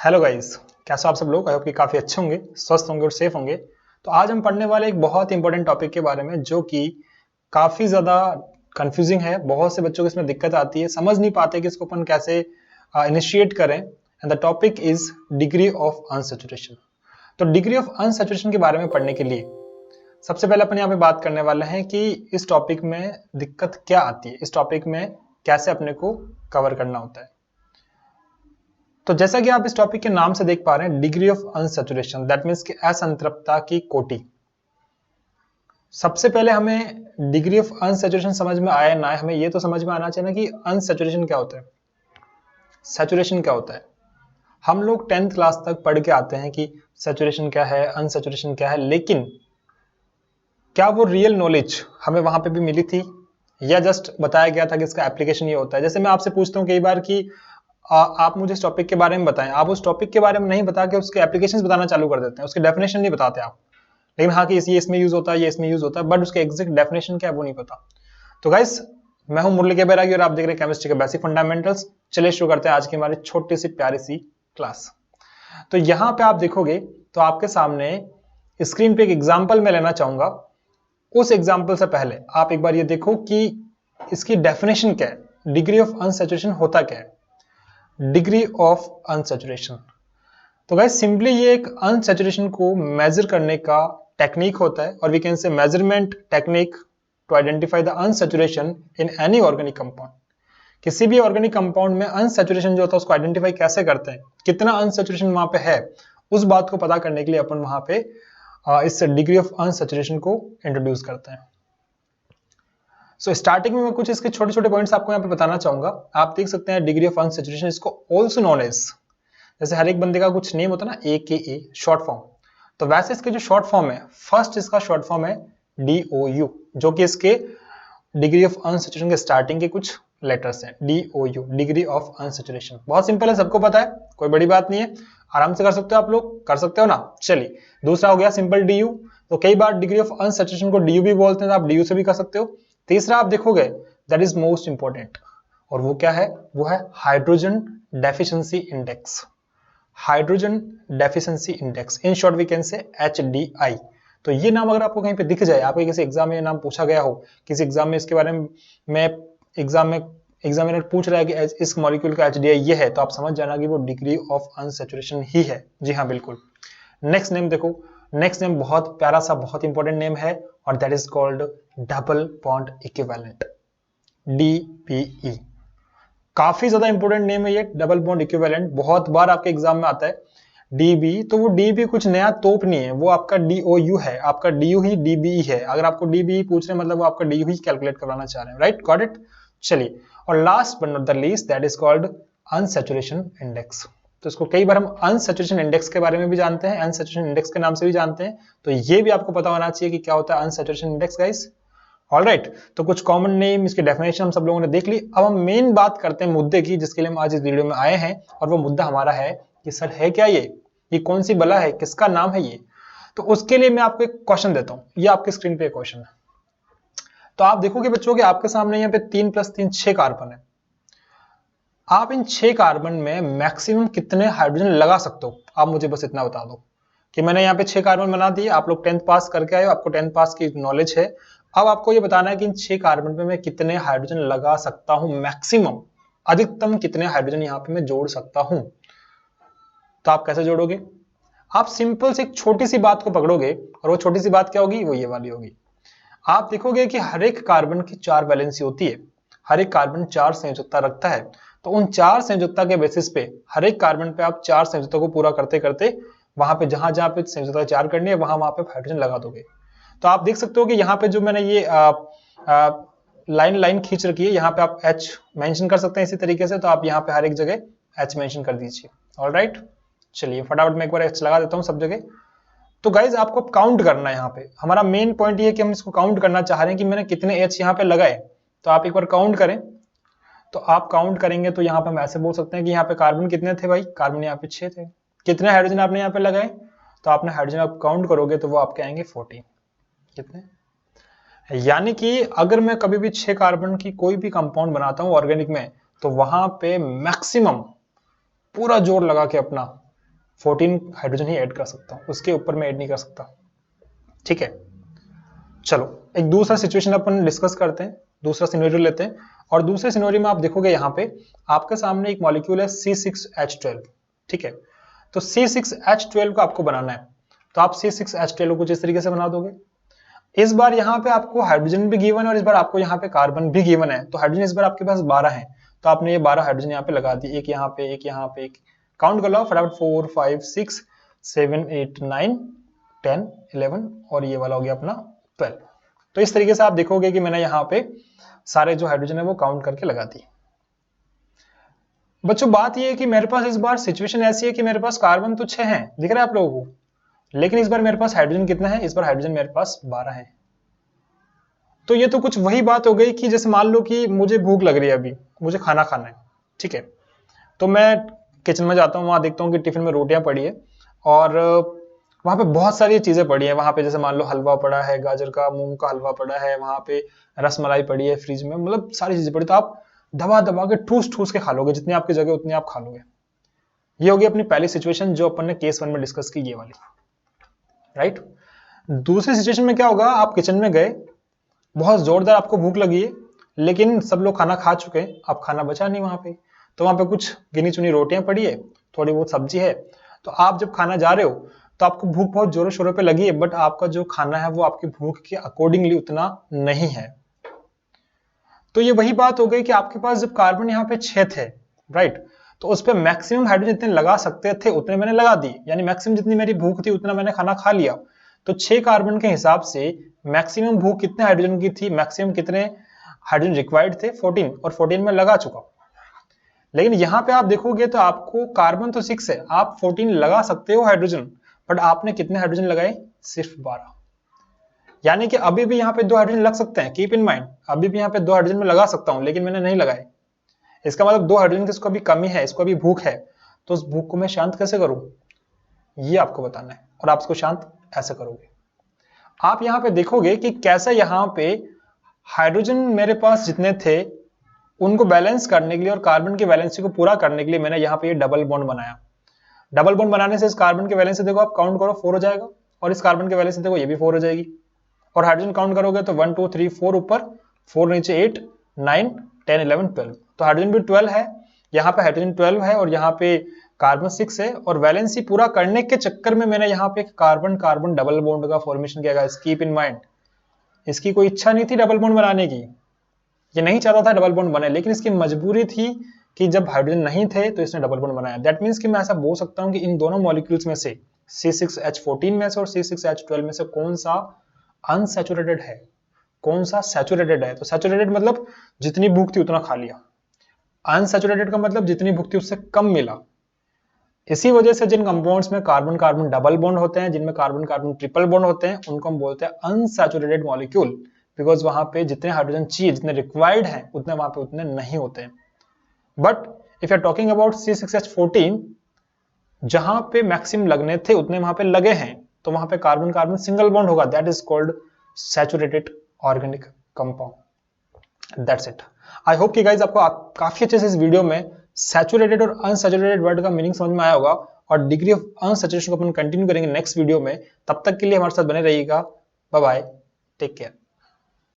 Hello guys, कैसे हो आप सब लोग। आई होप कि काफी अच्छे होंगे, स्वस्थ होंगे और सेफ होंगे। तो आज हम पढ़ने वाले एक बहुत इंपॉर्टेंट टॉपिक के बारे में जो कि काफी ज्यादा कंफ्यूजिंग है। बहुत से बच्चों को इसमें दिक्कत आती है, समझ नहीं पाते कि इसको अपन कैसे इनिशिएट करें। And the topic is degree of unsaturation. तो डिग्री ऑफ अनसैचुरेशन के बारे में पढ़ने के लिए सबसे पहले अपन यहाँ पे बात करने वाले हैं कि इस टॉपिक में दिक्कत क्या आती है, इस टॉपिक में कैसे अपने को कवर करना होता है। तो जैसा कि आप इस टॉपिक के नाम से देख पा रहे हैं, degree of unsaturation, that means कि असंतृप्तता की कोटि। सबसे पहले हमें डिग्री ऑफ अनसैचुरेशन समझ में आया ना, हमें ये तो समझ में आना चाहिए ना कि अनसैचुरेशन क्या होता है, सैचुरेशन क्या होता है। हम लोग 10th क्लास तक पढ़ के आते हैं कि सैचुरेशन क्या है, अनसैचुरेशन क्या है, लेकिन क्या वो रियल नॉलेज हमें वहां पे भी मिली थी या जस्ट बताया गया था कि इसका एप्लीकेशन ये होता है। जैसे मैं आपसे पूछता हूँ कई बार कि आप मुझे इस टॉपिक के बारे में बताएं, आप उस टॉपिक के बारे में नहीं बता के उसके एप्लीकेशंस बताना चालू कर देते हैं, उसके डेफिनेशन नहीं बताते आप। लेकिन हाँ कि ये इसमें यूज होता है, ये इसमें यूज होता है, बट उसके एग्जैक्ट डेफिनेशन क्या है वो नहीं पता। तो गाइस, मैं हूं मुरली के बैरागी और आप देख रहे हैं केमिस्ट्री के बेसिक फंडामेंटल्स। चलिए शुरू करते हैं आज की हमारी छोटी सी प्यारी सी क्लास। तो यहाँ पे आप देखोगे तो आपके सामने स्क्रीन पे एक एग्जाम्पल मैं लेना चाहूंगा। उस एग्जाम्पल से पहले आप एक बार ये देखो कि इसकी डेफिनेशन क्या है, डिग्री ऑफ अनसैचुरेशन होता क्या है। डिग्री ऑफ अनसैचुरेशन, तो गाइस सिंपली ये एक अनसैचुरेशन को मेजर करने का टेक्निक होता है, और we can say measurement technique to identify the unsaturation in any organic compound. किसी भी ऑर्गेनिक कंपाउंड में अनसैचुरेशन जो होता है उसको आइडेंटिफाई कैसे करते हैं, कितना अनसैचुरेशन वहां पे है, उस बात को पता करने के लिए अपन वहां पे इस डिग्री ऑफ अनसैचुरेशन को इंट्रोड्यूस करते हैं। सो स्टार्टिंग में मैं कुछ इसके छोटे छोटे पॉइंट्स आपको यहाँ पे बताना चाहूंगा। आप देख सकते हैं डिग्री ऑफ अनसैचुरेशन, इसको ऑल्सो नोन एज, जैसे हर एक बंदे का कुछ नेम होता है ना, AKA शॉर्ट फॉर्म, तो वैसे इसके जो शॉर्ट फॉर्म है, फर्स्ट इसका शॉर्ट फॉर्म है DOU, जो कि इसके डिग्री ऑफ अनसैचुरेशन के स्टार्टिंग के कुछ लेटर्स हैं। DOU, डिग्री ऑफ अनसैचुरेशन, बहुत सिंपल है, सबको पता है, कोई बड़ी बात नहीं है, आराम से कर सकते हो, आप लोग कर सकते हो ना। चलिए, दूसरा हो गया सिंपल DU, तो कई बार डिग्री ऑफ अनसैचुरेशन को DU भी बोलते हैं, तो आप DU से भी कर सकते हो। तीसरा आप देखोगे दैट इज मोस्ट इंपॉर्टेंट, और वो क्या है, वो है hydrogen deficiency index. Hydrogen deficiency index, in short we can say HDI। तो ये नाम अगर आपको कहीं पे दिख जाए, आपको किसी एग्जाम में ये नाम पूछा गया हो, किसी एग्जाम में इसके बारे में एग्जामिनर पूछ रहा है कि इस मॉलिक्यूल का HDI ये है, तो आप समझ जाना कि वो डिग्री ऑफ अनसैचुरेशन ही है। जी हाँ, बिल्कुल। नेक्स्ट नेम देखो, नेक्स्ट नेम बहुत प्यारा सा, बहुत इंपॉर्टेंट नेम है, और that is called double bond equivalent, DBE। काफी ज्यादा इंपॉर्टेंट नेम है ये, डबल बॉन्ड इक्विवेलेंट, बहुत बार आपके एग्जाम में आता है। DB, तो वो DB कुछ नया तोप नहीं है, वो आपका DOU है, आपका DU ही DBE है। अगर आपको DBE पूछ रहे हैं मतलब वो आपका DU ही कैलकुलेट करवाना चाह रहे हैं, राइट, गॉट इट। चलिए, और last but not the least, that is called unsaturation index. तो इसको कई बार हम अनसैचुरेशन इंडेक्स के बारे में भी जानते हैं, अनसैचुरेशन इंडेक्स के नाम से भी जानते हैं, तो ये भी आपको पता होना चाहिए कि क्या होता है अनसैचुरेशन इंडेक्स गाइस। ऑलराइट, तो कुछ कॉमन नेम, इसकी डेफिनेशन हम सब लोगों ने देख ली। अब हम मेन बात करते हैं मुद्दे की, जिसके लिए हम आज इस वीडियो में आए हैं, और वो मुद्दा हमारा है कि सर है क्या ये कौन सी बला है, किसका नाम है ये। तो उसके लिए मैं आपको एक क्वेश्चन देता हूं, ये आपके स्क्रीन पे एक क्वेश्चन है। तो आप देखोगे बच्चों के आपके सामने यहाँ पे 3 + 3 6 कार्बन है। आप इन 6 कार्बन में मैक्सिमम कितने हाइड्रोजन लगा सकते हो, आप मुझे बस इतना बता दो कि मैंने यहाँ पे 6 कार्बन बना दिए, आप लोग 10th पास करके आए हो, आपको 10th पास की नॉलेज है। अब आपको ये बताना है कि इन 6 कार्बन पे मैं कितने हाइड्रोजन लगा सकता हूं, मैक्सिमम, अधिकतम कितने हाइड्रोजन यहाँ पे मैं जोड़ सकता हूं। तो आप कैसे जोड़ोगे, आप सिंपल से एक छोटी सी बात को पकड़ोगे, और वो छोटी सी बात क्या होगी, वो ये वाली होगी। आप देखोगे कि हर एक कार्बन की 4 वैलेंसी होती है, हर एक कार्बन 4 संयोजकता रखता है। तो उन 4 संयोजकता के बेसिस पे हर एक कार्बन पे आप 4 संयोजकता को पूरा करते करते वहां पे जहां जहां पे संयोजकता 4 करनी है वहां पे हाइड्रोजन लगा दोगे। तो आप देख सकते हो कि यहाँ पे जो मैंने ये लाइन खींच रखी है, यहाँ पे आप H मेंशन कर सकते हैं इसी तरीके से, तो आप यहाँ पे हर एक जगह H मेंशन कर दीजिए। ऑलराइट, चलिए फटाफट मैं एक बार H लगा देता हूँ सब जगह। तो गाइज आपको काउंट करना है, यहाँ पे हमारा मेन पॉइंट ये है कि हम इसको काउंट करना चाह रहे हैं कि मैंने कितने H यहाँ पे लगाए। तो आप एक बार काउंट करें, तो आप काउंट करेंगे तो यहाँ पे हम ऐसे बोल सकते हैं कि यहाँ पे कार्बन कितने थे भाई, कार्बन यहाँ पे 6 थे। कितने हाइड्रोजन आपने यहाँ पे लगाए, तो आपने हाइड्रोजन आप काउंट करोगे तो वो आपके आएंगे 14। कितने, यानी कि अगर मैं कभी भी 6 कार्बन की कोई भी कंपाउंड बनाता हूं ऑर्गेनिक में, तो वहां पे मैक्सिमम पूरा जोर लगा के अपना 14 हाइड्रोजन ही ऐड कर सकता हूं, उसके ऊपर मैं ऐड नहीं कर सकता। ठीक है, चलो एक दूसरा सिचुएशन अपन डिस्कस करते हैं, दूसरा सिनेरियो लेते हैं। और दूसरे सिनेरियो में आप देखोगे यहाँ पे आपके सामने एक मॉलिक्यूल है C6H12। ठीक है, तो C6H12 को आपको बनाना है, तो आप C6H12 को जिस तरीके से बना दोगे, इस बार यहाँ पे आपको हाइड्रोजन भी गिवन है और इस बार आपको यहाँ पे कार्बन भी गिवन है। तो हाइड्रोजन इस बार आपके पास 12 है, तो आपने ये 12 हाइड्रोजन यहाँ पे लगा दी, एक यहाँ पे, एक यहाँ पे, एक काउंट कर लो फटाफट, 4 5 6 7 8 9 10 11 और ये वाला हो गया अपना 12। तो इस तरीके से आप देखोगे कि मैंने यहाँ पे सारे जो हाइड्रोजन है वो काउंट करके लगा दी। बच्चों बात ये है कि मेरे पास इस बार सिचुएशन ऐसी है कि मेरे पास कार्बन तो 6 हैं, दिख रहा है आप लोगों को, लेकिन इस बार मेरे पास हाइड्रोजन कितना है, इस बार हाइड्रोजन मेरे पास 12 है। तो ये तो कुछ वही बात हो गई कि जैसे मान लो कि मुझे भूख लग रही है, अभी मुझे खाना खाना है। ठीक है, तो मैं किचन में जाता हूँ, वहां देखता हूँ कि टिफिन में रोटियां पड़ी है और वहां पे बहुत सारी चीजें पड़ी है। वहां पे जैसे मान लो हलवा पड़ा है, गाजर का, मूंग का हलवा पड़ा है, वहां पे रसमलाई पड़ी है फ्रिज में, मतलब सारी चीजें पड़ी। तो आप दबा दबा के ठूस ठूस के खा लोगे, जितनी आपकी जगह उतनी आप खा लोगे। ये होगी अपनी पहली सिचुएशन जो अपन ने केस 1 में डिस्कस की, ये वाली, राइट। दूसरी सिचुएशन में क्या होगा, आप किचन में गए, बहुत जोरदार आपको भूख लगी है, लेकिन सब लोग खाना खा चुके हैं, अब खाना बचा नहीं वहां पे, तो वहां पे कुछ गिनी चुनी रोटियां पड़ी है, थोड़ी बहुत सब्जी है। तो आप जब खाना जा रहे हो तो आपको भूख बहुत जोरों शोरों पे लगी है, बट आपका जो खाना है वो आपकी भूख के अकॉर्डिंगली उतना नहीं है। तो ये वही बात हो गई कि आपके पास जब कार्बन यहाँ पे 6 थे, राइट, तो उस पर मैक्सिमम हाइड्रोजन जितने लगा सकते थे उतने मैंने लगा दी, यानी मैक्सिमम जितनी मेरी भूख थी उतना मैंने खाना खा लिया। तो 6 कार्बन के हिसाब से मैक्सिमम भूख कितने हाइड्रोजन की थी, मैक्सिमम कितने हाइड्रोजन रिक्वायर्ड थे, 14, और 14 में लगा चुका। लेकिन यहाँ पे आप देखोगे तो आपको कार्बन तो 6 है, आप 14 लगा सकते हो हाइड्रोजन, बट आपने कितने हाइड्रोजन लगाए, सिर्फ 12। यानी कि अभी भी यहाँ पे 2 हाइड्रोजन लग सकते हैं, कीप इन माइंड, अभी भी यहाँ पे 2 हाइड्रोजन में लगा सकता हूं, लेकिन मैंने नहीं लगाए। इसका मतलब 2 हाइड्रोजन की इसको अभी कमी है, इसको अभी भूख है, तो उस भूख को मैं शांत कैसे करूं, ये आपको बताना है, और आप इसको शांत ऐसे करोगे। आप यहाँ पे देखोगे कि कैसे यहाँ पे हाइड्रोजन मेरे पास जितने थे उनको बैलेंस करने के लिए और कार्बन की वैलेंसी को पूरा करने के लिए मैंने यहाँ पे ये डबल बॉन्ड बनाया। डबल बॉन्ड बनाने से इस कार्बन की वैलेंसी देखो, आप काउंट करो 4 हो जाएगा, और इस कार्बन की वैलेंसी देखो ये भी 4 हो जाएगी, और हाइड्रोजन काउंट करोगे तो 1 2 3 4 ऊपर, 4 नीचे, 8 9 10 11 12, तो हाइड्रोजन भी 12 है, यहाँ पे हाइड्रोजन 12 है और यहाँ पे कार्बन 6 है। और वैलेंसी पूरा करने के चक्कर में मैंने यहाँ पे कार्बन कार्बन डबल बॉन्ड का फॉर्मेशन किया गया। कीप इन माइंड, इसकी कोई इच्छा नहीं थी डबल बॉन्ड बनाने की, ये नहीं चाहता था डबल बॉन्ड बने, लेकिन इसकी मजबूरी थी कि जब हाइड्रोजन नहीं थे तो इसने डबल बॉन्ड बनाया। दैट मीन्स कि मैं ऐसा बोल सकता हूं कि इन दोनों मॉलिक्यूल्स में से C6H14 में से और C6H12 में से कौन सा अनसैचुरेटेड है, कौन सा सैचुरेटेड है। तो सैचुरेटेड मतलब जितनी भूख थी उतना खा लिया, अनसैचुरेटेड का मतलब जितनी भूख थी उससे कम मिला। इसी वजह से जिन कंपाउंड्स में कार्बन कार्बन डबल बॉन्ड होते हैं, जिनमें कार्बन कार्बन ट्रिपल बॉन्ड होते हैं, उनको हम बोलते हैं अनसैचुरेटेड मॉलिक्यूल, बिकॉज वहां पे जितने हाइड्रोजन चाहिए, जितने रिक्वायर्ड हैं, उतने वहां पे उतने नहीं होते हैं। But if you are talking about C6H14, जहां पे मैक्सिमम लगने थे उतने वहां पे लगे हैं, तो वहां पे कार्बन कार्बन सिंगल बॉन्ड होगा, that is called saturated organic compound. That's it. I hope कि गाइज आपको काफी अच्छे से इस वीडियो में सैचुरेटेड और अनसैचुरेटेड वर्ड का मीनिंग समझ में आया होगा, और डिग्री ऑफ अनसैचुरेशन को अपन कंटिन्यू करेंगे नेक्स्ट वीडियो में। तब तक के लिए हमारे साथ बने रहिएगा। Bye bye, take care.